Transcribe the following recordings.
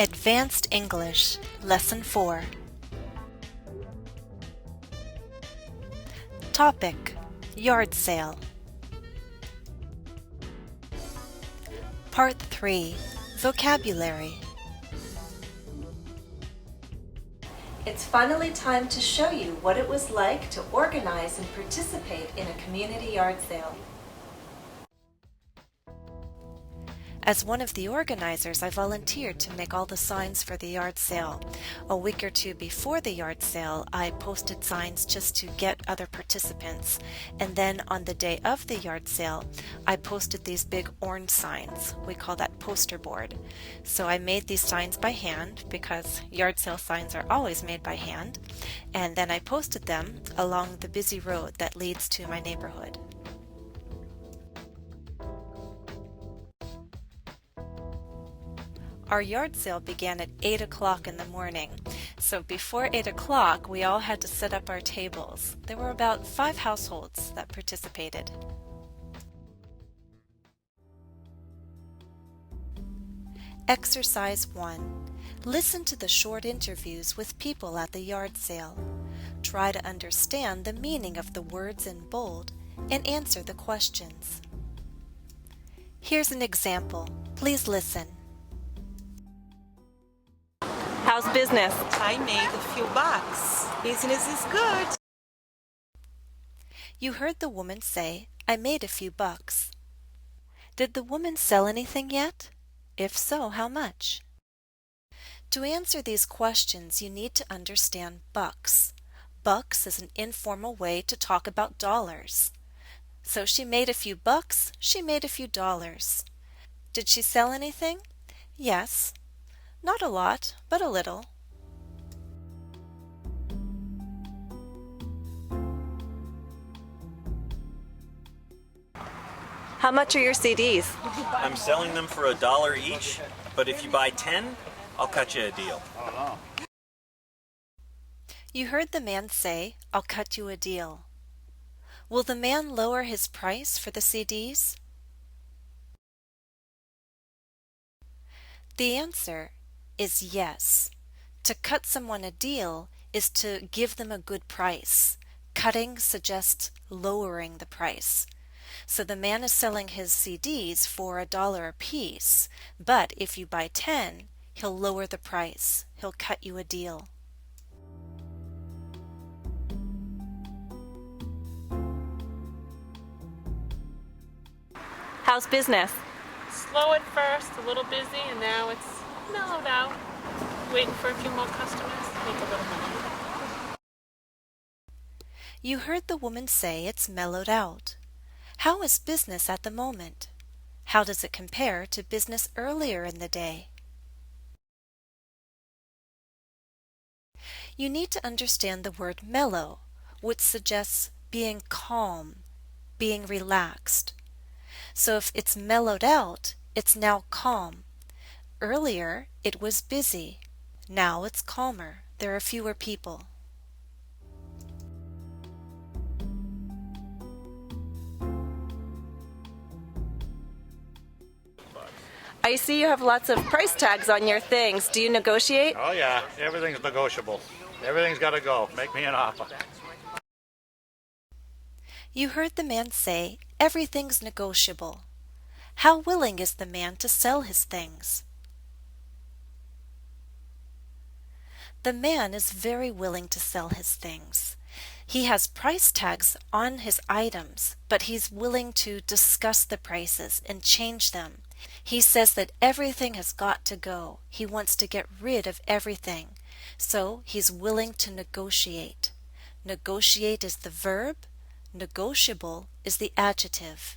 Advanced English, Lesson 4. Topic: Yard Sale. Part 3. Vocabulary. It's finally time to show you what it was like to organize and participate in a community yard sale. As one of the organizers, I volunteered to make all the signs for the yard sale. A week or two before the yard sale, I posted signs just to get other participants. And then on the day of the yard sale, I posted these big orange signs. We call that poster board. So I made these signs by hand because yard sale signs are always made by hand. And then I posted them along the busy road that leads to my neighborhood. Our yard sale began at 8 o'clock in the morning, so before 8 o'clock we all had to set up our tables. There were about 5 households that participated. Exercise 1. Listen to the short interviews with people at the yard sale. Try to understand the meaning of the words in bold and answer the questions. Here's an example. Please listen. How's business? I made a few bucks. Business is good. You heard the woman say, I made a few bucks. Did the woman sell anything yet? If so, how much? To answer these questions, you need to understand bucks. Bucks is an informal way to talk about dollars. So she made a few bucks, she made a few dollars. Did she sell anything? Yes. Not a lot, but a little. How much are your CDs? I'm selling them for $1 each, but if you buy 10, I'll cut you a deal. You heard the man say, I'll cut you a deal. Will the man lower his price for the CDs? The answer is yes. To cut someone a deal is to give them a good price. Cutting suggests lowering the price. So the man is selling his CDs for $1 a piece, but if you buy 10, he'll lower the price. He'll cut you a deal. How's business? Slow at first, a little busy, and now it's mellowed out. Waiting for a few more customers, make a little money. You heard the woman say it's mellowed out. How is business at the moment? How does it compare to business earlier in the day? You need to understand the word mellow, which suggests being calm, being relaxed. So if it's mellowed out, it's now calm. Earlier, it was busy. Now it's calmer. There are fewer people. I see you have lots of price tags on your things. Do you negotiate? Oh yeah, everything's negotiable. Everything's got to go. Make me an offer. You heard the man say, everything's negotiable. How willing is the man to sell his things? The man is very willing to sell his things. He has price tags on his items, but he's willing to discuss the prices and change them. He says that everything has got to go. He wants to get rid of everything. So he's willing to negotiate. Negotiate is the verb. Negotiable is the adjective.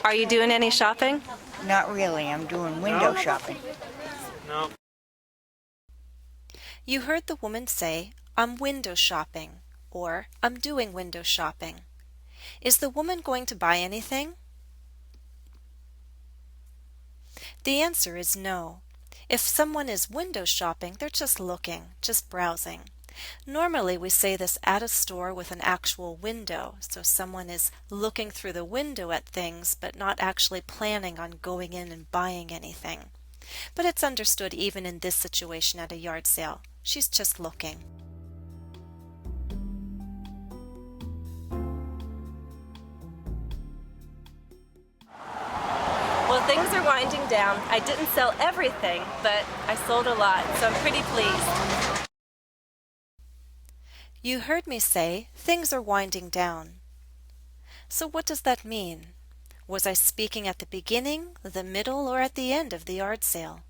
Are you doing any shopping? Not really. I'm doing window shopping. No. You heard the woman say, I'm window shopping, or I'm doing window shopping. Is the woman going to buy anything? The answer is no. If someone is window shopping, they're just looking, just browsing. Normally we say this at a store with an actual window, so someone is looking through the window at things but not actually planning on going in and buying anything. But it's understood even in this situation at a yard sale. She's just looking. Well, things are winding down. I didn't sell everything, but I sold a lot, so I'm pretty pleased. You heard me say things are winding down. So what does that mean? Was I speaking at the beginning, the middle, or at the end of the yard sale?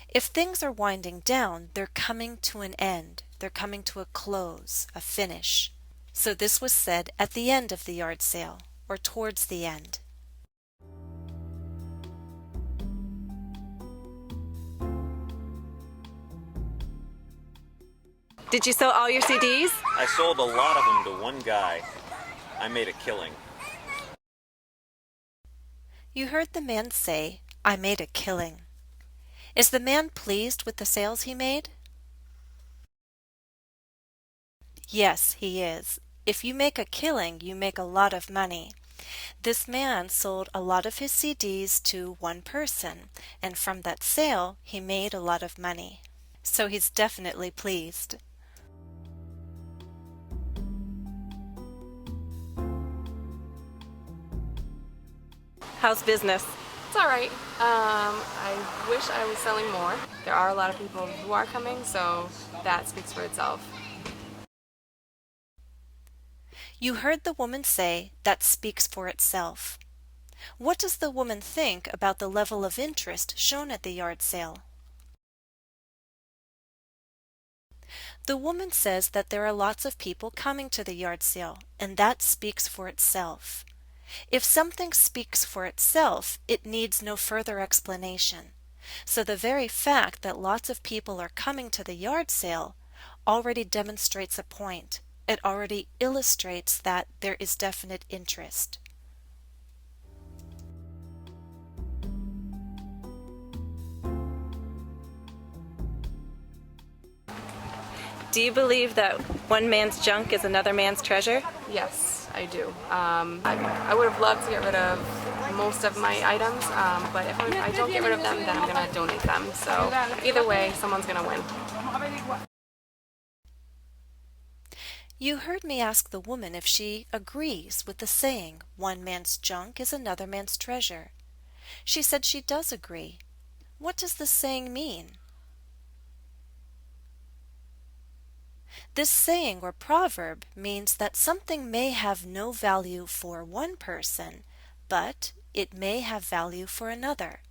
If things are winding down, they're coming to an end. They're coming to a close, a finish. So this was said at the end of the yard sale, or towards the end. Did you sell all your CDs? I sold a lot of them to one guy. I made a killing. You heard the man say, "I made a killing." Is the man pleased with the sales he made? Yes, he is. If you make a killing, you make a lot of money. This man sold a lot of his CDs to one person, and from that sale, he made a lot of money. So he's definitely pleased. How's business? It's all right. I wish I was selling more. There are a lot of people who are coming, so that speaks for itself. You heard the woman say, "That speaks for itself." What does the woman think about the level of interest shown at the yard sale? The woman says that there are lots of people coming to the yard sale, and that speaks for itself. If something speaks for itself, it needs no further explanation. So the very fact that lots of people are coming to the yard sale already demonstrates a point. It already illustrates that there is definite interest. Do you believe that one man's junk is another man's treasure? Yes, I do. I would have loved to get rid of most of my items, but if I don't get rid of them, then I'm going to donate them. So either way, someone's going to win. You heard me ask the woman if she agrees with the saying, "One man's junk is another man's treasure." She said she does agree. What does this saying mean? This saying or proverb means that something may have no value for one person, but it may have value for another.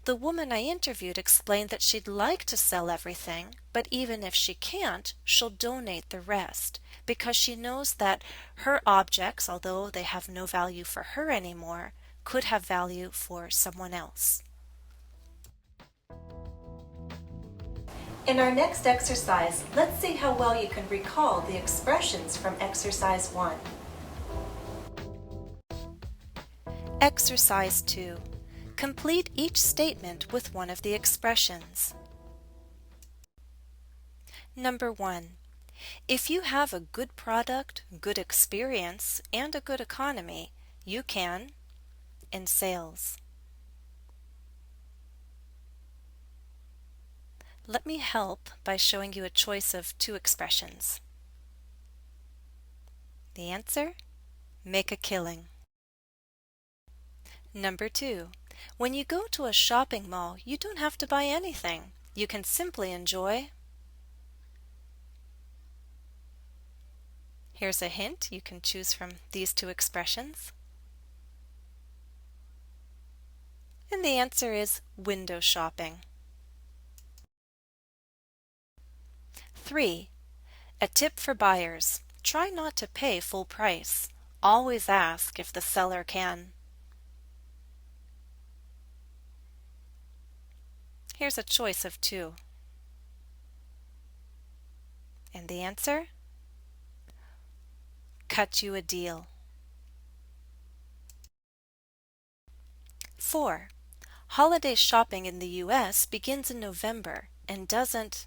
The woman I interviewed explained that she'd like to sell everything, but even if she can't, she'll donate the rest, because she knows that her objects, although they have no value for her anymore, could have value for someone else. In our next exercise, let's see how well you can recall the expressions from exercise 1. Exercise 2. Complete each statement with one of the expressions. Number 1. If you have a good product, good experience, and a good economy, you can in sales. Let me help by showing you a choice of two expressions. The answer? Make a killing. Number 2. When you go to a shopping mall, you don't have to buy anything. You can simply enjoy. Here's a hint. You can choose from these two expressions. And the answer is window shopping. 3. A tip for buyers. Try not to pay full price. Always ask if the seller can. Here's a choice of two. And the answer? Cut you a deal. 4. Holiday shopping in the US begins in November and doesn't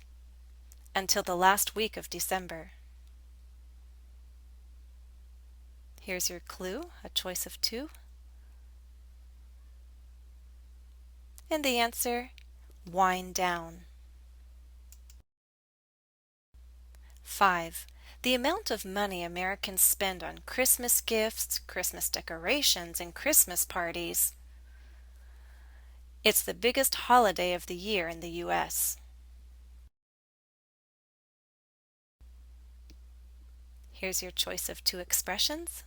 until the last week of December. Here's your clue, a choice of 2. And the answer, wind down. 5. The amount of money Americans spend on Christmas gifts, Christmas decorations, and Christmas parties. It's the biggest holiday of the year in the US. Here's your choice of 2 expressions.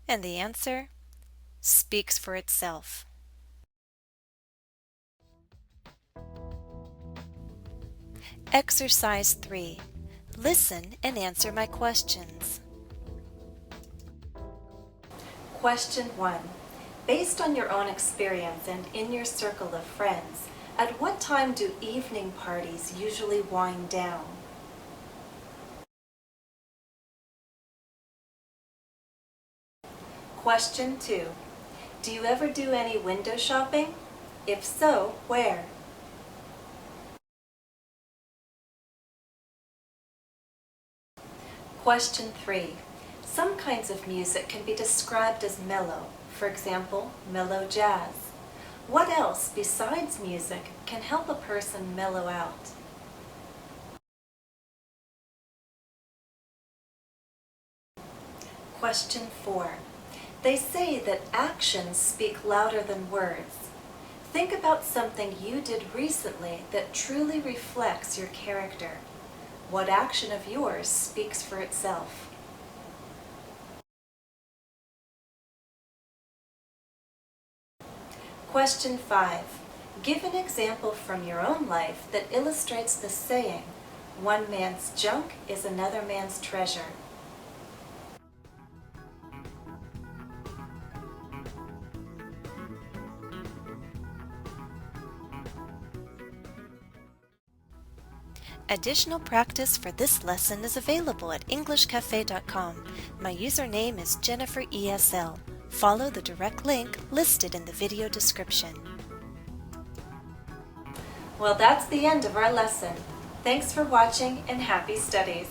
And the answer speaks for itself. Exercise 3. Listen and answer my questions. Question 1. Based on your own experience and in your circle of friends, at what time do evening parties usually wind down? Question 2. Do you ever do any window shopping? If so, where? Question 3. Some kinds of music can be described as mellow, for example, mellow jazz. What else besides music can help a person mellow out? Question 4. They say that actions speak louder than words. Think about something you did recently that truly reflects your character. What action of yours speaks for itself? Question 5. Give an example from your own life that illustrates the saying, one man's junk is another man's treasure. Additional practice for this lesson is available at EnglishCafe.com. My username is JenniferESL. Follow the direct link listed in the video description. Well, that's the end of our lesson. Thanks for watching and happy studies!